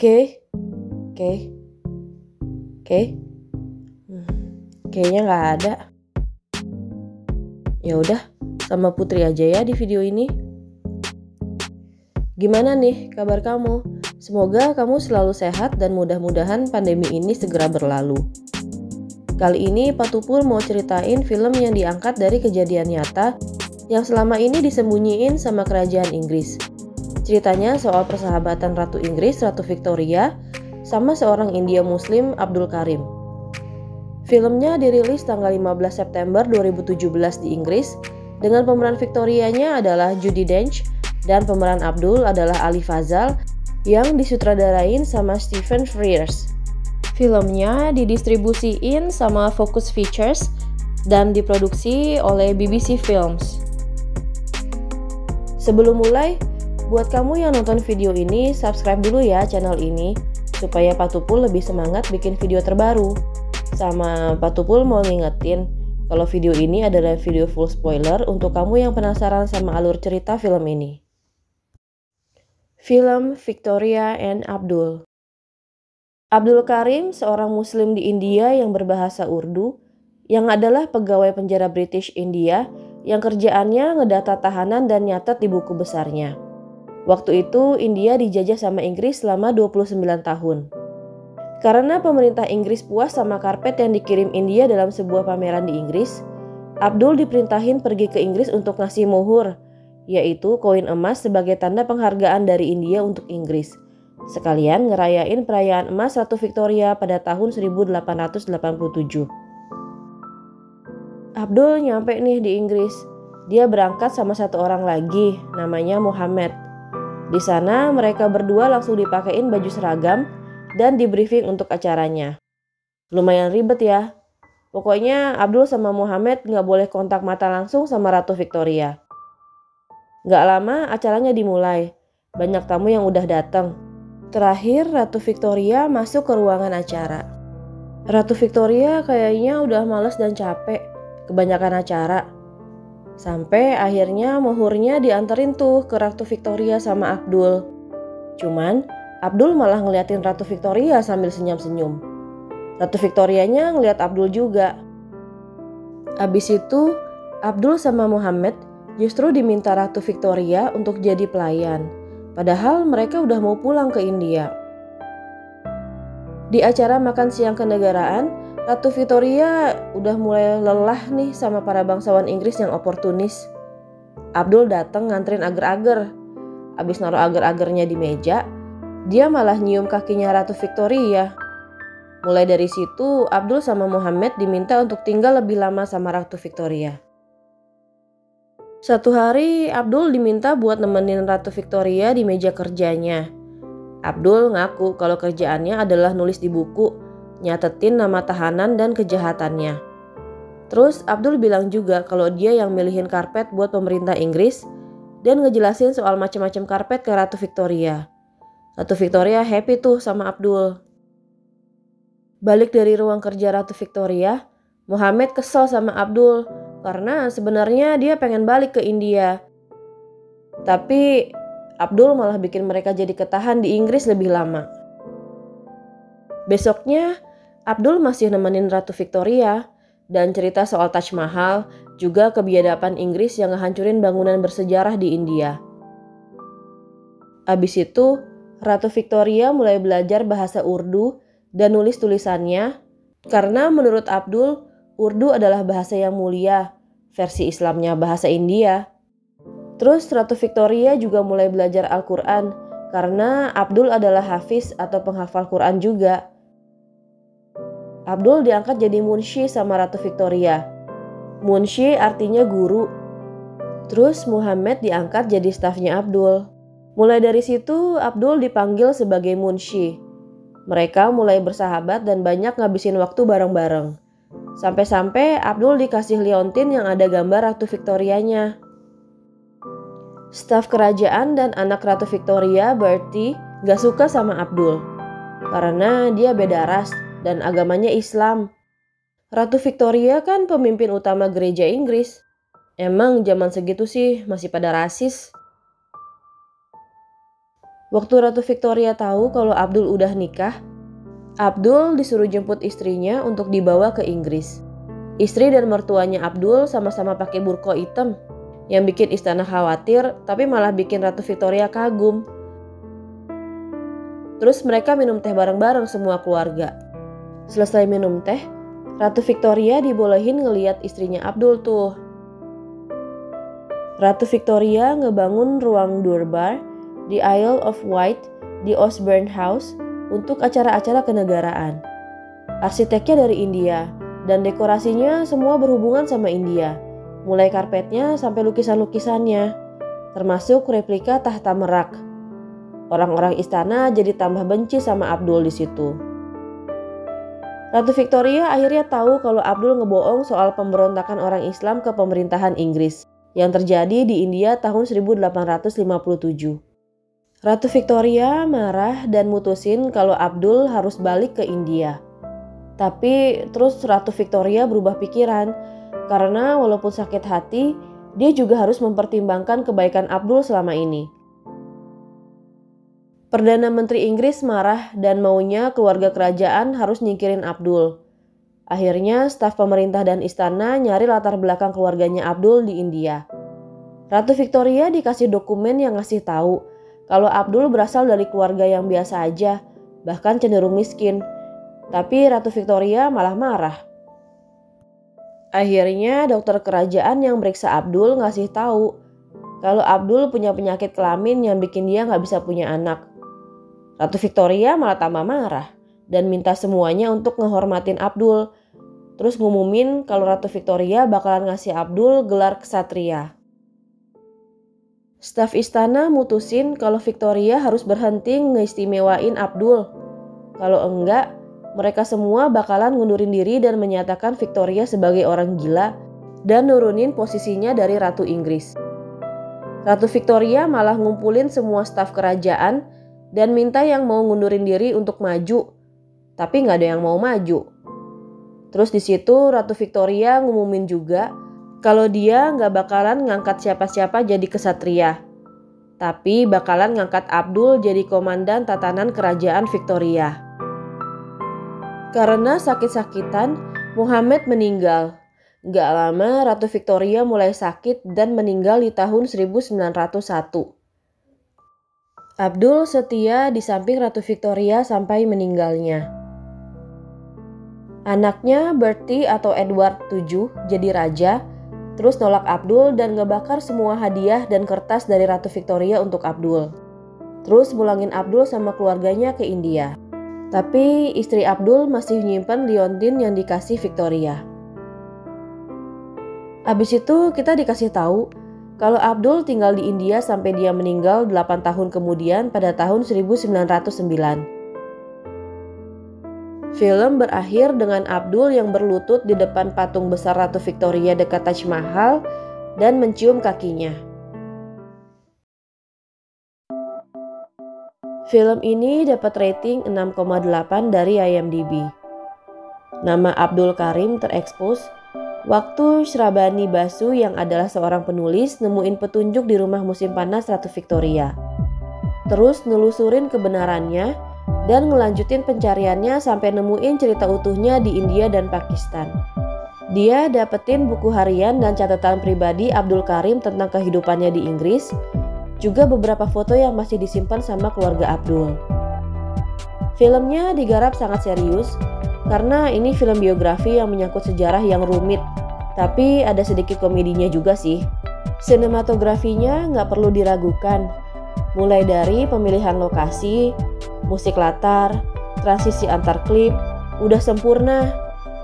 Oke, oke, oke. Kayaknya nggak ada. Ya udah, sama Putri aja ya di video ini. Gimana nih kabar kamu? Semoga kamu selalu sehat dan mudah-mudahan pandemi ini segera berlalu. Kali ini Pak Tupul mau ceritain film yang diangkat dari kejadian nyata yang selama ini disembunyiin sama kerajaan Inggris. Ceritanya soal persahabatan Ratu Inggris, Ratu Victoria, sama seorang India Muslim, Abdul Karim. Filmnya dirilis tanggal 15 September 2017 di Inggris dengan pemeran Victorianya adalah Judi Dench dan pemeran Abdul adalah Ali Fazal yang disutradarain sama Stephen Frears. Filmnya didistribusiin sama Focus Features dan diproduksi oleh BBC Films. Sebelum mulai, buat kamu yang nonton video ini, subscribe dulu ya channel ini supaya Pak Tupul lebih semangat bikin video terbaru. Sama Pak Tupul mau ngingetin kalau video ini adalah video full spoiler untuk kamu yang penasaran sama alur cerita film ini. Film Victoria and Abdul. Abdul Karim seorang muslim di India yang berbahasa Urdu yang adalah pegawai penjara British India yang kerjaannya ngedata tahanan dan nyatet di buku besarnya. Waktu itu India dijajah sama Inggris selama 29 tahun. Karena pemerintah Inggris puas sama karpet yang dikirim India dalam sebuah pameran di Inggris, Abdul diperintahin pergi ke Inggris untuk ngasih muhur, yaitu koin emas sebagai tanda penghargaan dari India untuk Inggris. Sekalian ngerayain perayaan emas Ratu Victoria pada tahun 1887. Abdul nyampe nih di Inggris. Dia berangkat sama satu orang lagi, namanya Muhammad. Di sana mereka berdua langsung dipakein baju seragam dan di briefing untuk acaranya. Lumayan ribet ya. Pokoknya Abdul sama Muhammad nggak boleh kontak mata langsung sama Ratu Victoria. Gak lama acaranya dimulai, banyak tamu yang udah datang. Terakhir Ratu Victoria masuk ke ruangan acara. Ratu Victoria kayaknya udah males dan capek, kebanyakan acara. Sampai akhirnya muhurnya dianterin tuh ke Ratu Victoria sama Abdul. Cuman Abdul malah ngeliatin Ratu Victoria sambil senyum-senyum. Ratu Victorianya ngeliat Abdul juga. Abis itu Abdul sama Muhammad justru diminta Ratu Victoria untuk jadi pelayan, padahal mereka udah mau pulang ke India. Di acara makan siang kenegaraan, Ratu Victoria udah mulai lelah nih sama para bangsawan Inggris yang oportunis. Abdul datang nganterin agar-agar. Abis naruh agar-agarnya di meja, dia malah nyium kakinya Ratu Victoria. Mulai dari situ, Abdul sama Muhammad diminta untuk tinggal lebih lama sama Ratu Victoria. Satu hari Abdul diminta buat nemenin Ratu Victoria di meja kerjanya. Abdul ngaku kalau kerjaannya adalah nulis di buku, nyatetin nama tahanan dan kejahatannya. Terus Abdul bilang juga kalau dia yang milihin karpet buat pemerintah Inggris dan ngejelasin soal macam-macam karpet ke Ratu Victoria. Ratu Victoria happy tuh sama Abdul. Balik dari ruang kerja Ratu Victoria, Muhammad kesel sama Abdul karena sebenarnya dia pengen balik ke India. Tapi Abdul malah bikin mereka jadi ketahan di Inggris lebih lama. Besoknya Abdul masih nemenin Ratu Victoria dan cerita soal Taj Mahal, juga kebiadaban Inggris yang ngehancurin bangunan bersejarah di India. Abis itu Ratu Victoria mulai belajar bahasa Urdu dan nulis tulisannya karena menurut Abdul Urdu adalah bahasa yang mulia, versi Islamnya bahasa India. Terus Ratu Victoria juga mulai belajar Al-Quran karena Abdul adalah hafiz atau penghafal Quran juga. Abdul diangkat jadi munshi sama Ratu Victoria. Munshi artinya guru. Terus Muhammad diangkat jadi stafnya Abdul. Mulai dari situ Abdul dipanggil sebagai munshi. Mereka mulai bersahabat dan banyak ngabisin waktu bareng-bareng. Sampai-sampai Abdul dikasih liontin yang ada gambar Ratu Victorianya. Staf kerajaan dan anak Ratu Victoria, Bertie, gak suka sama Abdul. Karena dia beda ras dan agamanya Islam. Ratu Victoria kan pemimpin utama gereja Inggris. Emang zaman segitu sih masih pada rasis. Waktu Ratu Victoria tahu kalau Abdul udah nikah, Abdul disuruh jemput istrinya untuk dibawa ke Inggris. Istri dan mertuanya Abdul sama-sama pakai burqa hitam, yang bikin istana khawatir tapi malah bikin Ratu Victoria kagum. Terus mereka minum teh bareng-bareng semua keluarga. Selesai minum teh, Ratu Victoria dibolehin ngeliat istrinya Abdul tuh. Ratu Victoria ngebangun ruang durbar di Isle of Wight di Osborne House untuk acara-acara kenegaraan. Arsiteknya dari India dan dekorasinya semua berhubungan sama India, mulai karpetnya sampai lukisan-lukisannya, termasuk replika tahta merak. Orang-orang istana jadi tambah benci sama Abdul di situ. Ratu Victoria akhirnya tahu kalau Abdul ngebohong soal pemberontakan orang Islam ke pemerintahan Inggris yang terjadi di India tahun 1857. Ratu Victoria marah dan mutusin kalau Abdul harus balik ke India. Tapi terus Ratu Victoria berubah pikiran karena walaupun sakit hati, dia juga harus mempertimbangkan kebaikan Abdul selama ini. Perdana Menteri Inggris marah dan maunya keluarga kerajaan harus nyingkirin Abdul. Akhirnya staf pemerintah dan istana nyari latar belakang keluarganya Abdul di India. Ratu Victoria dikasih dokumen yang ngasih tahu kalau Abdul berasal dari keluarga yang biasa aja, bahkan cenderung miskin. Tapi Ratu Victoria malah marah. Akhirnya dokter kerajaan yang meriksa Abdul ngasih tahu kalau Abdul punya penyakit kelamin yang bikin dia nggak bisa punya anak. Ratu Victoria malah tambah marah dan minta semuanya untuk ngehormatin Abdul. Terus ngumumin kalau Ratu Victoria bakalan ngasih Abdul gelar ksatria. Staf istana mutusin kalau Victoria harus berhenti ngeistimewain Abdul. Kalau enggak, mereka semua bakalan ngundurin diri dan menyatakan Victoria sebagai orang gila dan nurunin posisinya dari Ratu Inggris. Ratu Victoria malah ngumpulin semua staf kerajaan dan minta yang mau ngundurin diri untuk maju. Tapi nggak ada yang mau maju. Terus di situ Ratu Victoria ngumumin juga kalau dia nggak bakalan ngangkat siapa-siapa jadi ksatria. Tapi bakalan ngangkat Abdul jadi komandan tatanan kerajaan Victoria. Karena sakit-sakitan, Muhammad meninggal. Nggak lama Ratu Victoria mulai sakit dan meninggal di tahun 1901. Abdul setia di samping Ratu Victoria sampai meninggalnya. Anaknya Bertie atau Edward VII jadi raja, terus nolak Abdul dan ngebakar semua hadiah dan kertas dari Ratu Victoria untuk Abdul. Terus pulangin Abdul sama keluarganya ke India. Tapi istri Abdul masih nyimpen liontin yang dikasih Victoria. Abis itu kita dikasih tahu kalau Abdul tinggal di India sampai dia meninggal 8 tahun kemudian pada tahun 1909. Film berakhir dengan Abdul yang berlutut di depan patung besar Ratu Victoria dekat Taj Mahal dan mencium kakinya. Film ini dapat rating 6,8 dari IMDb. Nama Abdul Karim terekspos waktu Shrabani Basu yang adalah seorang penulis nemuin petunjuk di rumah musim panas Ratu Victoria. Terus nelusurin kebenarannya dan ngelanjutin pencariannya sampai nemuin cerita utuhnya di India dan Pakistan. Dia dapetin buku harian dan catatan pribadi Abdul Karim tentang kehidupannya di Inggris, juga beberapa foto yang masih disimpan sama keluarga Abdul. Filmnya digarap sangat serius karena ini film biografi yang menyangkut sejarah yang rumit, tapi ada sedikit komedinya juga sih. Sinematografinya nggak perlu diragukan, mulai dari pemilihan lokasi, musik latar, transisi antar klip, udah sempurna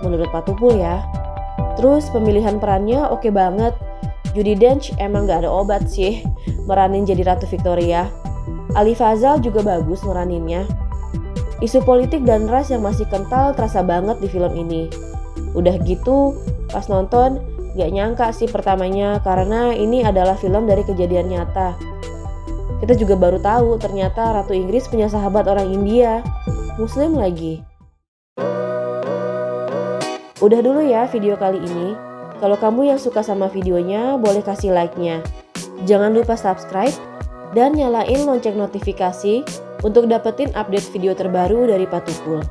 menurut Pak Tupul ya. Terus pemilihan perannya oke banget. Judi Dench emang gak ada obat sih meranin jadi Ratu Victoria. Ali Fazal juga bagus meraninnya. Isu politik dan ras yang masih kental terasa banget di film ini. Udah gitu, pas nonton gak nyangka sih pertamanya karena ini adalah film dari kejadian nyata. Kita juga baru tahu ternyata Ratu Inggris punya sahabat orang India, Muslim lagi. Udah dulu ya video kali ini. Kalau kamu yang suka sama videonya, boleh kasih like-nya. Jangan lupa subscribe dan nyalain lonceng notifikasi untuk dapetin update video terbaru dari Patukul.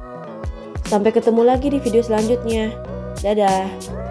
Sampai ketemu lagi di video selanjutnya. Dadah!